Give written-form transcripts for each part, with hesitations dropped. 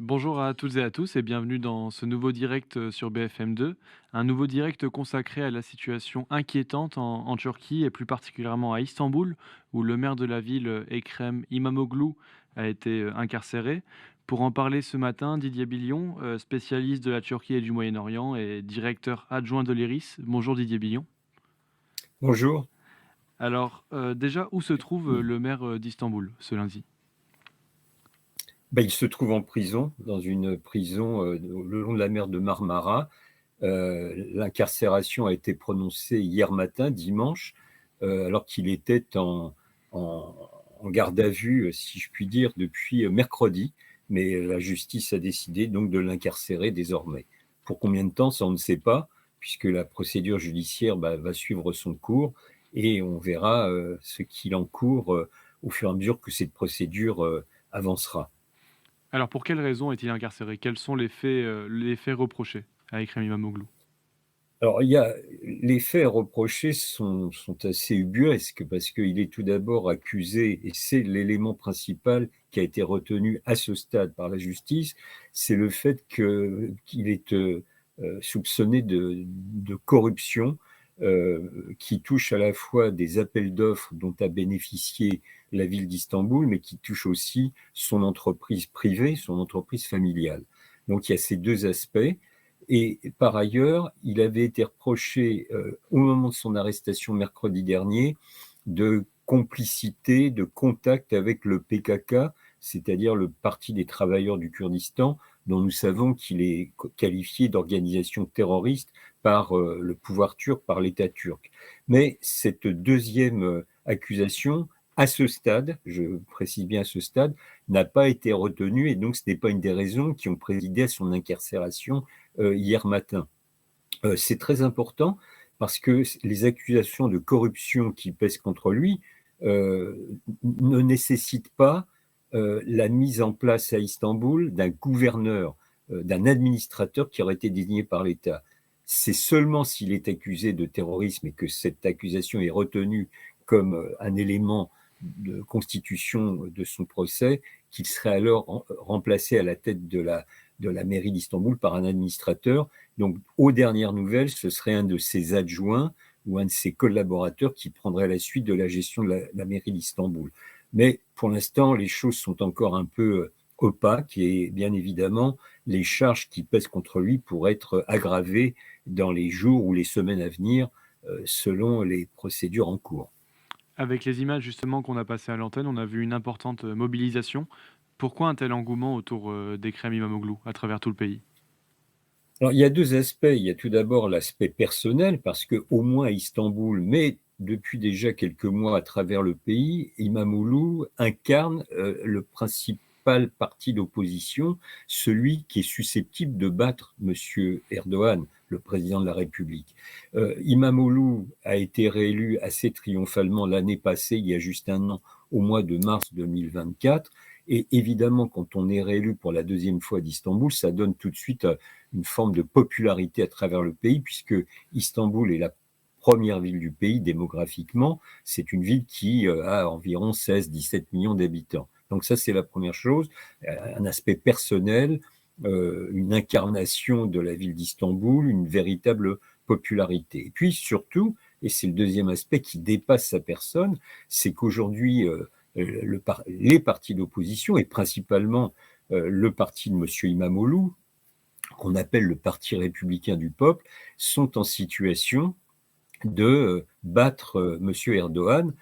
Bonjour à toutes et à tous et bienvenue dans ce nouveau direct sur BFM2, un nouveau direct consacré à la situation inquiétante en Turquie et plus particulièrement à Istanbul, où le maire de la ville, Ekrem İmamoğlu, a été incarcéré. Pour en parler ce matin, Didier Billon, spécialiste de la Turquie et du Moyen-Orient et directeur adjoint de l'IRIS. Bonjour Didier Billon. Bonjour. Alors déjà, où se trouve Mmh. le maire d'Istanbul ce lundi? Il se trouve en prison, dans une prison, le long de la mer de Marmara. L'incarcération a été prononcée hier matin, dimanche, alors qu'il était en en garde à vue, si je puis dire, depuis, mercredi. Mais la justice a décidé donc de l'incarcérer désormais. Pour combien de temps, ça on ne sait pas, puisque la procédure judiciaire, va suivre son cours et on verra, ce qu'il encourt, au fur et à mesure que cette procédure, avancera. Alors pour quelles raisons est-il incarcéré? Quels sont les faits reprochés à Ekrem İmamoğlu? Alors, il y a les faits reprochés sont assez ubuesques parce qu'il est tout d'abord accusé, et c'est l'élément principal qui a été retenu à ce stade par la justice, c'est le fait qu'il est, soupçonné de corruption, qui touche à la fois des appels d'offres dont a bénéficié la ville d'Istanbul, mais qui touche aussi son entreprise privée, son entreprise familiale. Donc il y a ces 2 aspects. Et par ailleurs, il avait été reproché, au moment de son arrestation mercredi dernier, de complicité, de contact avec le PKK, c'est-à-dire le Parti des travailleurs du Kurdistan, dont nous savons qu'il est qualifié d'organisation terroriste par le pouvoir turc, par l'État turc. Mais cette deuxième accusation, à ce stade, je précise bien à ce stade, n'a pas été retenue et donc ce n'est pas une des raisons qui ont présidé à son incarcération hier matin. C'est très important parce que les accusations de corruption qui pèsent contre lui euh, ne nécessitent pas la mise en place à Istanbul d'un gouverneur, d'un administrateur qui aurait été désigné par l'État. C'est seulement s'il est accusé de terrorisme et que cette accusation est retenue comme un élément de constitution de son procès qu'il serait alors remplacé à la tête de la mairie d'Istanbul par un administrateur. Donc, aux dernières nouvelles, ce serait un de ses adjoints ou un de ses collaborateurs qui prendrait la suite de la gestion de la mairie d'Istanbul. Mais pour l'instant, les choses sont encore un peu opaques et bien évidemment, les charges qui pèsent contre lui pourraient être aggravées dans les jours ou les semaines à venir selon les procédures en cours. Avec les images justement qu'on a passées à l'antenne, on a vu une importante mobilisation. Pourquoi un tel engouement autour d'Ekrem İmamoğlu à travers tout le pays? Alors, il y a 2 aspects. Il y a tout d'abord l'aspect personnel parce qu'au moins à Istanbul, mais depuis déjà quelques mois à travers le pays, İmamoğlu incarne, le principal parti d'opposition, celui qui est susceptible de battre Monsieur Erdogan, le président de la République. İmamoğlu a été réélu assez triomphalement l'année passée, il y a juste un an, au mois de mars 2024 et évidemment, quand on est réélu pour la deuxième fois d'Istanbul, ça donne tout de suite, une forme de popularité à travers le pays, puisque Istanbul est la première ville du pays démographiquement. C'est une ville qui a environ 16-17 millions d'habitants. Donc ça, c'est la première chose. Un aspect personnel, une incarnation de la ville d'Istanbul, une véritable popularité. Et puis surtout, et c'est le deuxième aspect qui dépasse sa personne, c'est qu'aujourd'hui, les partis d'opposition, et principalement le parti de M. Imamoglu, qu'on appelle le Parti républicain du peuple, sont en situation de battre M. Erdogan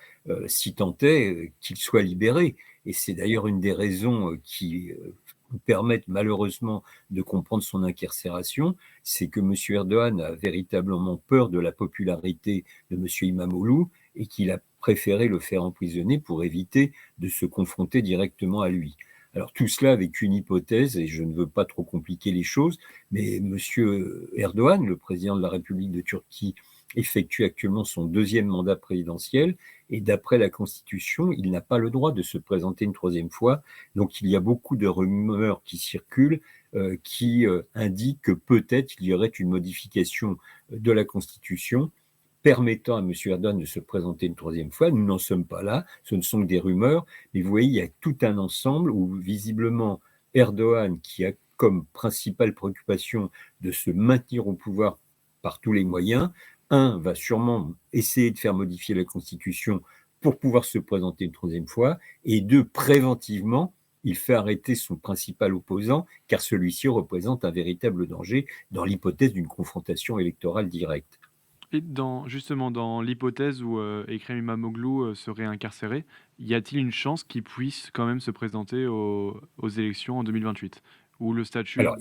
si tant est qu'il soit libéré. Et c'est d'ailleurs une des raisons qui nous permettent malheureusement de comprendre son incarcération, c'est que M. Erdogan a véritablement peur de la popularité de M. Imamoglu et qu'il a préféré le faire emprisonner pour éviter de se confronter directement à lui. Alors tout cela avec une hypothèse, et je ne veux pas trop compliquer les choses, mais M. Erdogan, le président de la République de Turquie, effectue actuellement son deuxième mandat présidentiel et d'après la Constitution, il n'a pas le droit de se présenter une troisième fois. Donc il y a beaucoup de rumeurs qui circulent qui indiquent que peut-être il y aurait une modification de la Constitution permettant à M. Erdogan de se présenter une troisième fois. Nous n'en sommes pas là, ce ne sont que des rumeurs, mais vous voyez, il y a tout un ensemble où visiblement Erdogan, qui a comme principale préoccupation de se maintenir au pouvoir par tous les moyens, un, va sûrement essayer de faire modifier la Constitution pour pouvoir se présenter une troisième fois, et deux, préventivement, il fait arrêter son principal opposant, car celui-ci représente un véritable danger dans l'hypothèse d'une confrontation électorale directe. Et justement, dans l'hypothèse où, Ekrem Imamoglu, serait incarcéré, y a-t-il une chance qu'il puisse quand même se présenter aux élections en 2028? Ou le statut Alors,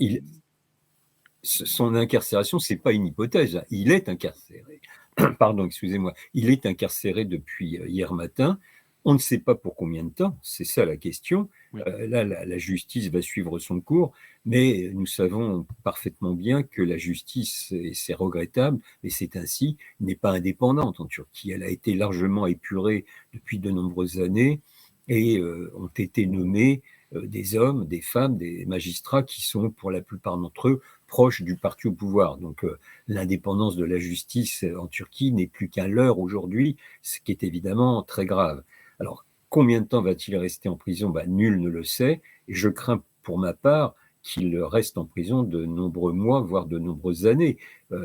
son incarcération, c'est pas une hypothèse, il est incarcéré. Pardon, excusez-moi. Il est incarcéré depuis hier matin. On ne sait pas pour combien de temps, c'est ça la question. oui, Là, la justice va suivre son cours, mais nous savons parfaitement bien que la justice, et c'est regrettable, mais c'est ainsi, n'est pas indépendante en Turquie. Elle a été largement épurée depuis de nombreuses années et ont été nommés des hommes, des femmes, des magistrats qui sont pour la plupart d'entre eux proches du parti au pouvoir. Donc l'indépendance de la justice en Turquie n'est plus qu'un leurre aujourd'hui, ce qui est évidemment très grave. Alors combien de temps va-t-il rester en prison? Nul ne le sait, et je crains pour ma part qu'il reste en prison de nombreux mois, voire de nombreuses années,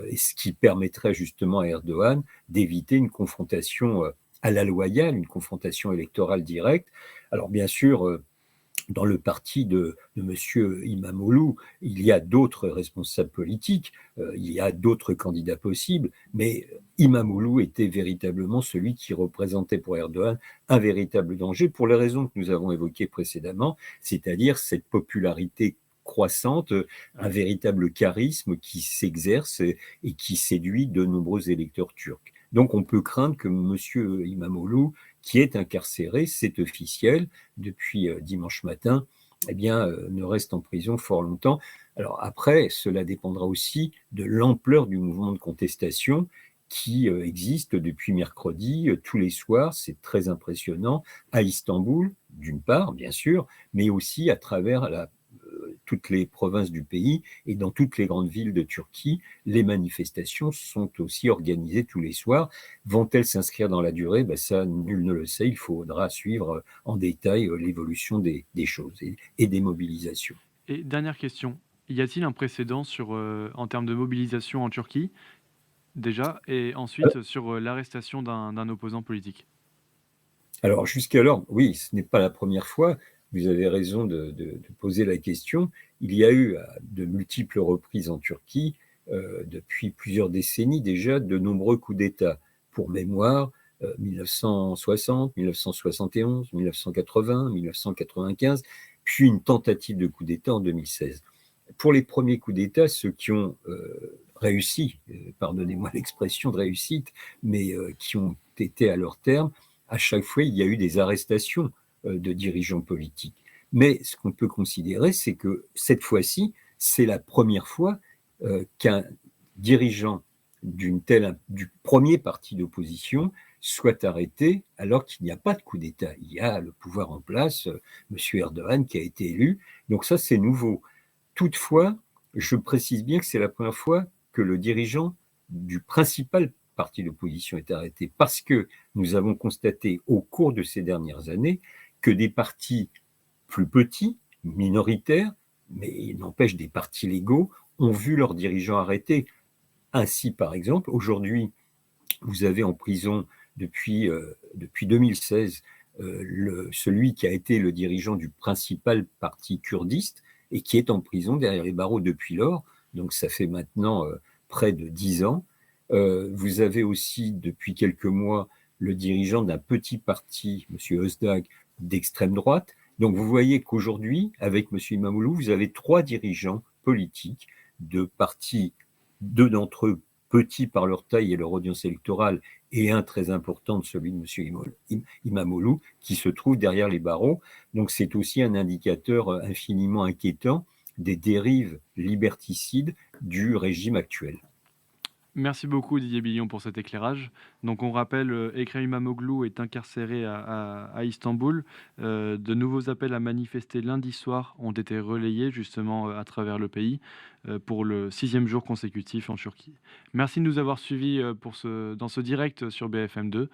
et ce qui permettrait justement à Erdogan d'éviter une confrontation à la loyale, une confrontation électorale directe. Alors bien sûr, dans le parti de M. Imamoglu, il y a d'autres responsables politiques, il y a d'autres candidats possibles, mais Imamoglu était véritablement celui qui représentait pour Erdogan un véritable danger pour les raisons que nous avons évoquées précédemment, c'est-à-dire cette popularité croissante, un véritable charisme qui s'exerce et qui séduit de nombreux électeurs turcs. Donc on peut craindre que M. Imamoglu, qui est incarcéré, c'est officiel, depuis dimanche matin, eh bien, ne reste en prison fort longtemps. Alors après, cela dépendra aussi de l'ampleur du mouvement de contestation qui existe depuis mercredi, tous les soirs, c'est très impressionnant, à Istanbul, d'une part, bien sûr, mais aussi à travers toutes les provinces du pays et dans toutes les grandes villes de Turquie. Les manifestations sont aussi organisées tous les soirs. Vont-elles s'inscrire dans la durée? Ça, nul ne le sait. Il faudra suivre en détail l'évolution des choses et des mobilisations. et dernière question, y a-t-il un précédent en termes de mobilisation en Turquie, déjà? Et ensuite, sur, l'arrestation d'un opposant politique? Alors jusqu'alors, oui, ce n'est pas la première fois. Vous avez raison de poser la question. Il y a eu à de multiples reprises en Turquie, depuis plusieurs décennies déjà, de nombreux coups d'État. Pour mémoire, 1960, 1971, 1980, 1995, puis une tentative de coup d'État en 2016. Pour les premiers coups d'État, ceux qui ont réussi, pardonnez-moi l'expression de réussite, mais qui ont été à leur terme, à chaque fois, il y a eu des arrestations de dirigeants politiques. Mais ce qu'on peut considérer, c'est que cette fois-ci, c'est la première fois qu'un dirigeant du premier parti d'opposition soit arrêté alors qu'il n'y a pas de coup d'État. Il y a le pouvoir en place, M. Erdogan qui a été élu. Donc ça, c'est nouveau. Toutefois, je précise bien que c'est la première fois que le dirigeant du principal parti d'opposition est arrêté, parce que nous avons constaté au cours de ces dernières années que des partis plus petits, minoritaires, mais il n'empêche des partis légaux, ont vu leurs dirigeants arrêtés. Ainsi, par exemple, aujourd'hui, vous avez en prison depuis 2016 celui qui a été le dirigeant du principal parti kurdiste et qui est en prison derrière les barreaux depuis lors. Donc ça fait maintenant près de 10 ans. Vous avez aussi depuis quelques mois le dirigeant d'un petit parti, M. Özdag, d'extrême droite. Donc vous voyez qu'aujourd'hui, avec M. Imamoglu, vous avez trois dirigeants politiques de partis, deux d'entre eux petits par leur taille et leur audience électorale, et un très important, celui de M. Imamoglu, qui se trouve derrière les barreaux. Donc c'est aussi un indicateur infiniment inquiétant des dérives liberticides du régime actuel. Merci beaucoup Didier Billon pour cet éclairage. Donc on rappelle, Ekrem İmamoğlu est incarcéré à Istanbul. De nouveaux appels à manifester lundi soir ont été relayés justement, à travers le pays, pour le 6e jour consécutif en Turquie. Merci de nous avoir suivis, dans ce direct sur BFM2.